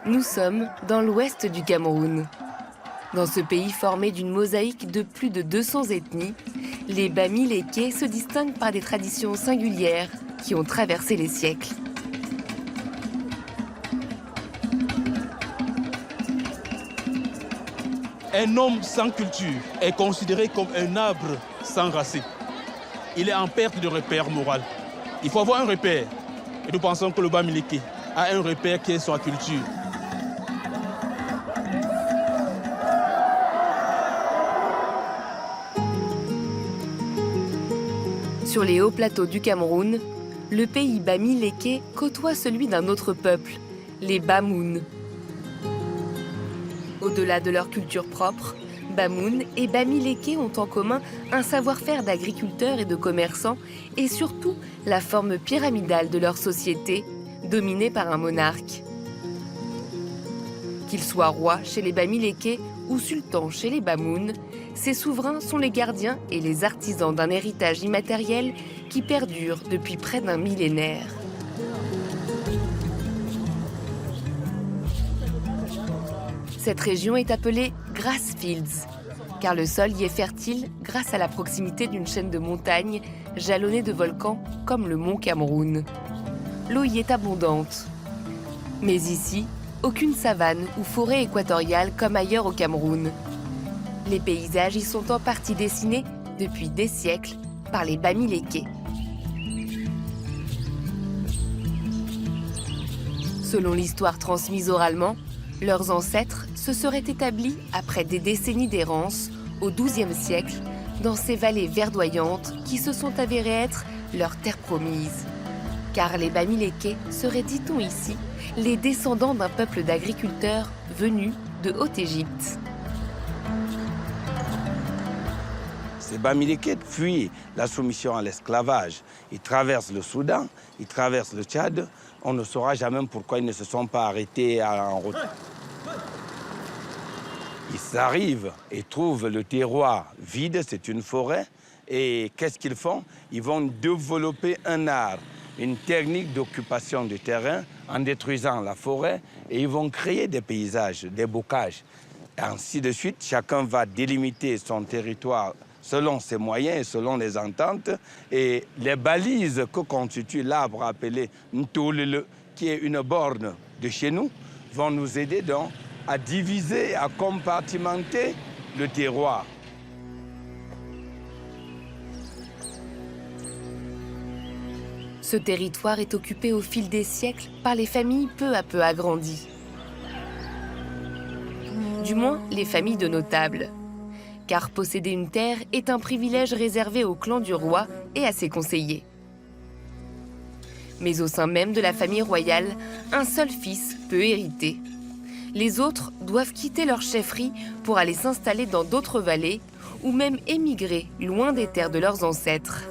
Nous sommes dans l'ouest du Cameroun. Dans ce pays formé d'une mosaïque de plus de 200 ethnies, les Bamileke se distinguent par des traditions singulières qui ont traversé les siècles. Un homme sans culture est considéré comme un arbre sans racines. Il est en perte de repère moral. Il faut avoir un repère. Et nous pensons que le Bamileke a un repère qui est sa culture. Sur les hauts plateaux du Cameroun, le pays Bamileke côtoie celui d'un autre peuple, les Bamoun. Au-delà de leur culture propre, Bamoun et Bamileke ont en commun un savoir-faire d'agriculteurs et de commerçants et surtout la forme pyramidale de leur société, dominée par un monarque. Qu'ils soient rois chez les Bamileke ou sultans chez les Bamoun, ces souverains sont les gardiens et les artisans d'un héritage immatériel qui perdure depuis près d'un millénaire. Cette région est appelée Grass Fields, car le sol y est fertile grâce à la proximité d'une chaîne de montagnes jalonnée de volcans comme le mont Cameroun. L'eau y est abondante. Mais ici, aucune savane ou forêt équatoriale comme ailleurs au Cameroun. Les paysages y sont en partie dessinés depuis des siècles par les Bamileke. Selon l'histoire transmise oralement, leurs ancêtres se seraient établis après des décennies d'errance au XIIe siècle dans ces vallées verdoyantes qui se sont avérées être leur terre promise. Car les Bamileke seraient, dit-on ici, les descendants d'un peuple d'agriculteurs venus de Haute-Égypte. Ces Bamileke fuient la soumission à l'esclavage. Ils traversent le Soudan, ils traversent le Tchad. On ne saura jamais pourquoi ils ne se sont pas arrêtés en route. Ils arrivent et trouvent le terroir vide, c'est une forêt. Et qu'est-ce qu'ils font? Ils vont développer un art, une technique d'occupation du terrain en détruisant la forêt. Et ils vont créer des paysages, des bocages. Et ainsi de suite, chacun va délimiter son territoire selon ses moyens et selon les ententes. Et les balises que constitue l'arbre appelé Ntolele, qui est une borne de chez nous, vont nous aider donc à diviser, à compartimenter le terroir. Ce territoire est occupé au fil des siècles par les familles peu à peu agrandies. Du moins, les familles de notables. Car posséder une terre est un privilège réservé au clan du roi et à ses conseillers. Mais au sein même de la famille royale, un seul fils peut hériter. Les autres doivent quitter leur chefferie pour aller s'installer dans d'autres vallées ou même émigrer loin des terres de leurs ancêtres.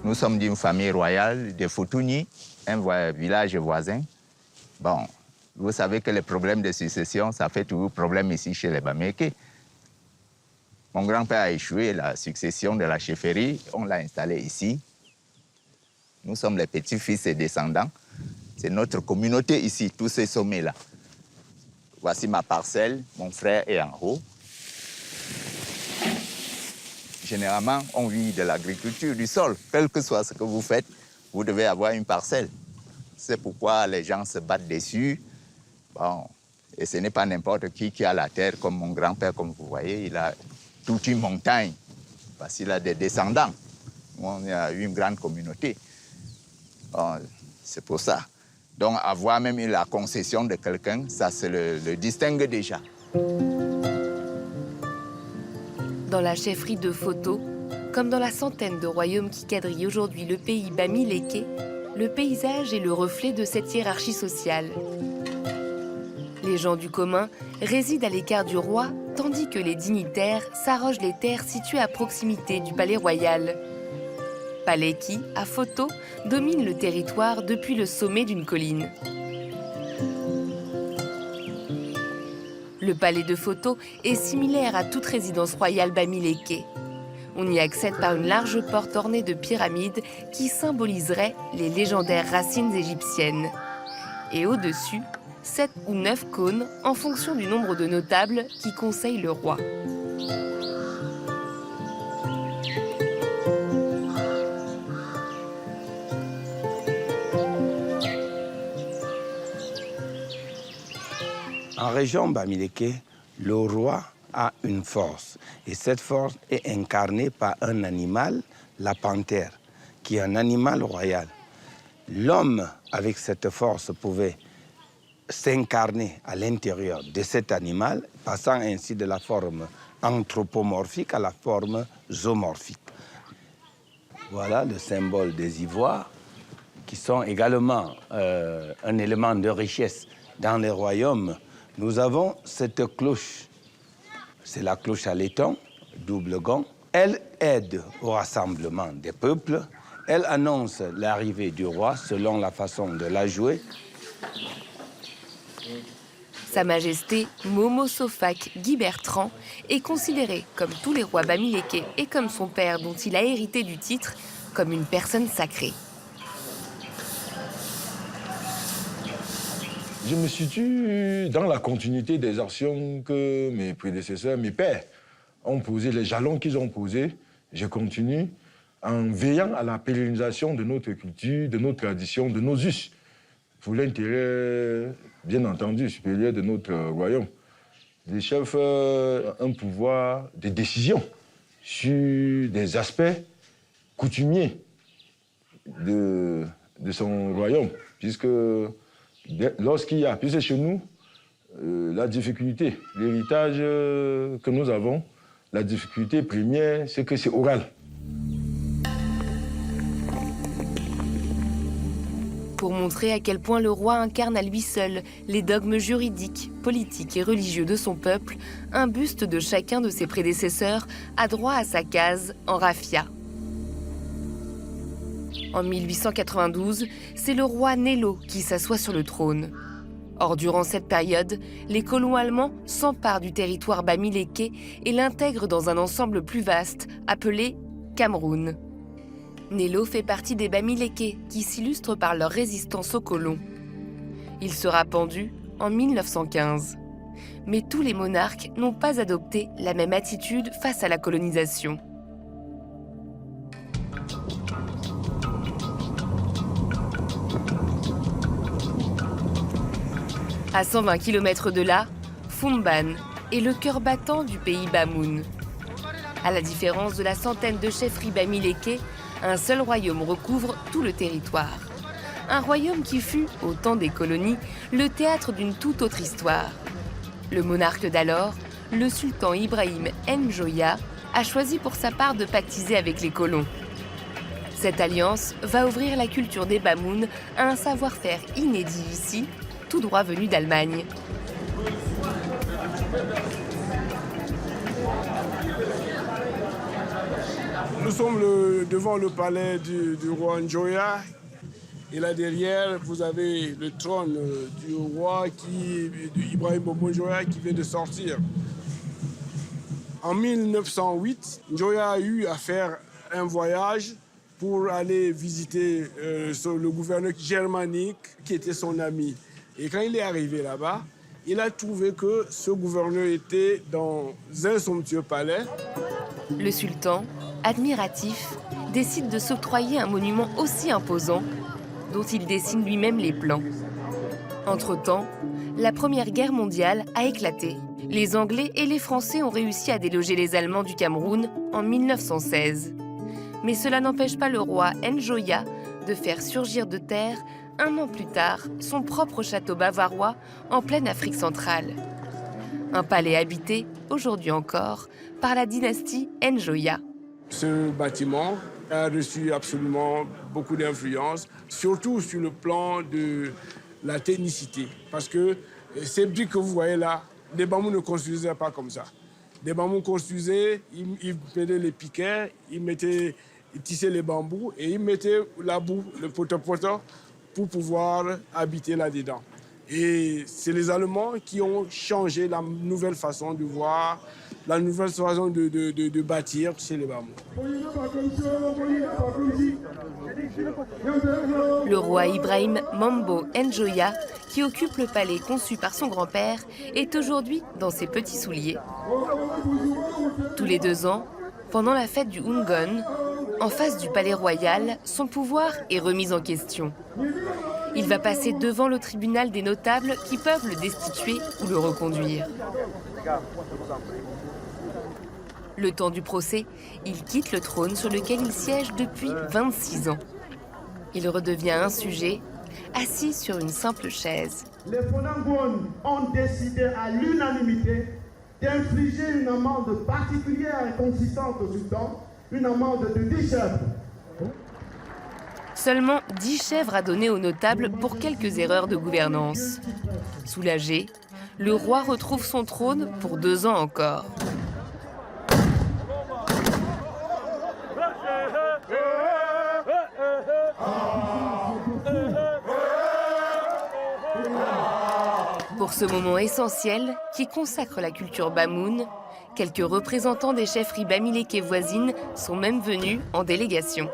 Nous sommes d'une famille royale de Futuni, un village voisin. Bon, vous savez que les problèmes de succession, ça fait toujours problème ici chez les Bamileke. Mon grand-père a échoué la succession de la chefferie, on l'a installé ici. Nous sommes les petits-fils et descendants. C'est notre communauté ici, tous ces sommets-là. Voici ma parcelle, mon frère est en haut. Généralement, on vit de l'agriculture du sol. Quel que soit ce que vous faites, vous devez avoir une parcelle. C'est pourquoi les gens se battent dessus. Bon, et ce n'est pas n'importe qui a la terre, comme mon grand-père, comme vous voyez. Il a toute une montagne, parce qu'il a des descendants. On a une grande communauté. Bon, c'est pour ça. Donc, avoir même eu la concession de quelqu'un, ça se le distingue déjà. Dans la chefferie de Foto, comme dans la centaine de royaumes qui quadrillent aujourd'hui le pays Bamileke, le paysage est le reflet de cette hiérarchie sociale. Les gens du commun résident à l'écart du roi, tandis que les dignitaires s'arrogent les terres situées à proximité du palais royal. Palais qui, à Foto, domine le territoire depuis le sommet d'une colline. Le palais de Photo est similaire à toute résidence royale Bamileke. On y accède par une large porte ornée de pyramides qui symboliseraient les légendaires racines égyptiennes. Et au-dessus, 7 ou 9 cônes en fonction du nombre de notables qui conseillent le roi. En région Bamileke, le roi a une force. Et cette force est incarnée par un animal, la panthère, qui est un animal royal. L'homme, avec cette force, pouvait s'incarner à l'intérieur de cet animal, passant ainsi de la forme anthropomorphique à la forme zoomorphique. Voilà le symbole des ivoires, qui sont également un élément de richesse dans les royaumes. Nous avons cette cloche, c'est la cloche à laiton, double gond. Elle aide au rassemblement des peuples. Elle annonce l'arrivée du roi selon la façon de la jouer. Sa Majesté Momo Sofak Guy Bertrand est considéré, comme tous les rois Bamileke et comme son père dont il a hérité du titre, comme une personne sacrée. Je me situe dans la continuité des actions que mes prédécesseurs, mes pères, ont posées, les jalons qu'ils ont posés. Je continue en veillant à la pérennisation de notre culture, de nos traditions, de nos us, pour l'intérêt, bien entendu, supérieur de notre royaume. Les chefs ont un pouvoir de décision sur des aspects coutumiers de son royaume, puisque lorsqu'il y a, puisque chez nous, la difficulté, l'héritage que nous avons, la difficulté première, c'est que c'est oral. Pour montrer à quel point le roi incarne à lui seul les dogmes juridiques, politiques et religieux de son peuple, un buste de chacun de ses prédécesseurs a droit à sa case en raffia. En 1892, c'est le roi Nello qui s'assoit sur le trône. Or, durant cette période, les colons allemands s'emparent du territoire Bamileke et l'intègrent dans un ensemble plus vaste, appelé Cameroun. Nello fait partie des Bamileke qui s'illustrent par leur résistance aux colons. Il sera pendu en 1915. Mais tous les monarques n'ont pas adopté la même attitude face à la colonisation. À 120 km de là, Fumban est le cœur battant du pays Bamoun. À la différence de la centaine de chefferies Bamileke, un seul royaume recouvre tout le territoire. Un royaume qui fut, au temps des colonies, le théâtre d'une toute autre histoire. Le monarque d'alors, le sultan Ibrahim Njoya, a choisi pour sa part de pactiser avec les colons. Cette alliance va ouvrir la culture des Bamoun à un savoir-faire inédit ici, tout droit venu d'Allemagne. Nous sommes devant le palais du roi Njoya. Et là derrière, vous avez le trône du roi Ibrahim Bobo Njoya qui vient de sortir. En 1908, Njoya a eu à faire un voyage pour aller visiter le gouverneur germanique qui était son ami. Et quand il est arrivé là-bas, il a trouvé que ce gouverneur était dans un somptueux palais. Le sultan, admiratif, décide de s'octroyer un monument aussi imposant, dont il dessine lui-même les plans. Entre-temps, la Première Guerre mondiale a éclaté. Les Anglais et les Français ont réussi à déloger les Allemands du Cameroun en 1916. Mais cela n'empêche pas le roi Njoya de faire surgir de terre, un an plus tard, son propre château bavarois en pleine Afrique centrale. Un palais habité, aujourd'hui encore, par la dynastie Njoya. Ce bâtiment a reçu absolument beaucoup d'influence, surtout sur le plan de la technicité. Parce que ces briques que vous voyez là, les bambous ne construisaient pas comme ça. Les bambous construisaient, ils mettaient les piquets, ils tissaient les bambous et ils mettaient la boue, le poteau pour pouvoir habiter là-dedans. Et c'est les Allemands qui ont changé la nouvelle façon de voir, la nouvelle façon de bâtir chez les Bamoun. Le roi Ibrahim Mambo Njoya, qui occupe le palais conçu par son grand-père, est aujourd'hui dans ses petits souliers. Tous les 2 ans, pendant la fête du Ungon, en face du palais royal, son pouvoir est remis en question. Il va passer devant le tribunal des notables qui peuvent le destituer ou le reconduire. Le temps du procès, il quitte le trône sur lequel il siège depuis 26 ans. Il redevient insurgé, assis sur une simple chaise. Les Fonangon ont décidé à l'unanimité d'infliger une amende particulière et consistante au sultan, une amende de 10 chèvres. Seulement 10 chèvres à donner aux notables pour quelques erreurs de gouvernance. Soulagé, le roi retrouve son trône pour 2 ans encore. Pour ce moment essentiel qui consacre la culture bamoun, quelques représentants des chefferies bamilékées voisines sont même venus en délégation.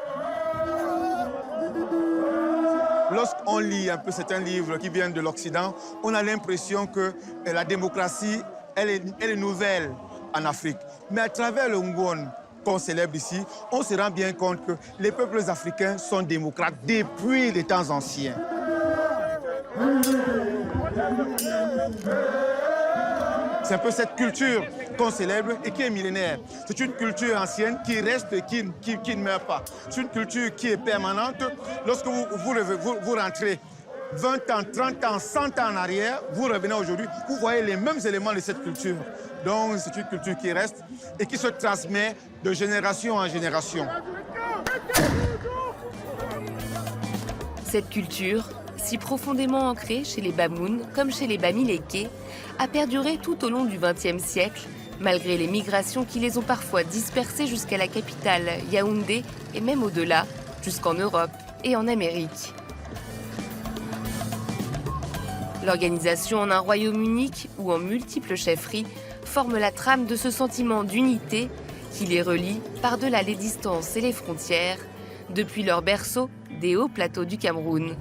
Lorsqu'on lit un peu certains livres qui viennent de l'Occident, on a l'impression que la démocratie, elle est nouvelle en Afrique. Mais à travers le Ngon qu'on célèbre ici, on se rend bien compte que les peuples africains sont démocrates depuis les temps anciens. C'est un peu cette culture qu'on célèbre et qui est millénaire. C'est une culture ancienne qui reste et qui ne meurt pas. C'est une culture qui est permanente. Lorsque vous rentrez 20 ans, 30 ans, 100 ans en arrière, vous revenez aujourd'hui, vous voyez les mêmes éléments de cette culture. Donc c'est une culture qui reste et qui se transmet de génération en génération. Cette culture, si profondément ancrée chez les Bamoun comme chez les Bamilékés, a perduré tout au long du XXe siècle, malgré les migrations qui les ont parfois dispersés jusqu'à la capitale, Yaoundé, et même au-delà, jusqu'en Europe et en Amérique. L'organisation en un royaume unique ou en multiples chefferies forme la trame de ce sentiment d'unité qui les relie par-delà les distances et les frontières, depuis leur berceau des hauts plateaux du Cameroun.